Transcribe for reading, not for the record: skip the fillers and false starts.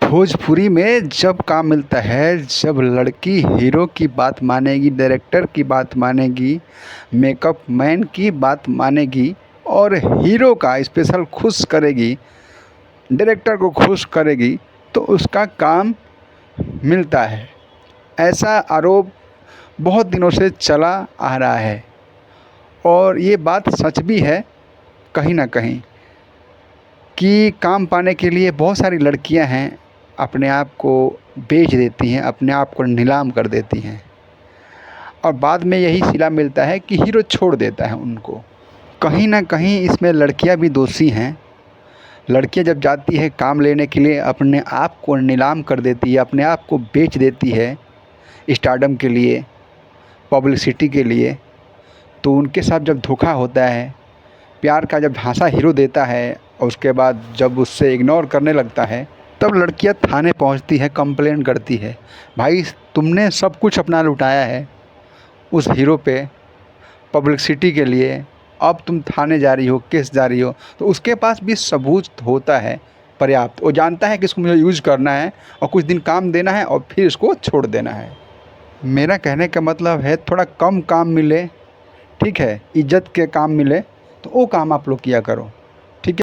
भोजपुरी में जब काम मिलता है, जब लड़की हीरो की बात मानेगी, डायरेक्टर की बात मानेगी, मेकअप मैन की बात मानेगी और हीरो का स्पेशल खुश करेगी, डायरेक्टर को खुश करेगी, तो उसका काम मिलता है। ऐसा आरोप बहुत दिनों से चला आ रहा है और ये बात सच भी है कहीं ना कहीं कि काम पाने के लिए बहुत सारी लड़कियां हैं, अपने आप को बेच देती हैं, अपने आप को नीलाम कर देती हैं और बाद में यही सिला मिलता है कि हीरो छोड़ देता है उनको। कहीं ना कहीं इसमें लड़कियां भी दोषी हैं। लड़कियां जब जाती है काम लेने के लिए, अपने आप को नीलाम कर देती है, अपने आप को बेच देती है स्टारडम के लिए, पब्लिसिटी के लिए, तो उनके साथ जब धोखा होता है, प्यार का जब झांसा हीरो देता है और उसके बाद जब उससे इग्नोर करने लगता है, तब लड़कियां थाने पहुंचती है, कंप्लेन करती है, भाई तुमने सब कुछ अपना लुटाया है उस हीरो पे पब्लिसिटी के लिए, अब तुम थाने जा रही हो, केस जा रही हो। तो उसके पास भी सबूत होता है पर्याप्त। वो जानता है कि इसको मुझे यूज़ करना है और कुछ दिन काम देना है और फिर इसको छोड़ देना है। मेरा कहने का मतलब है थोड़ा कम काम मिले, ठीक है, इज्जत के काम मिले, तो वो काम आप लोग किया करो।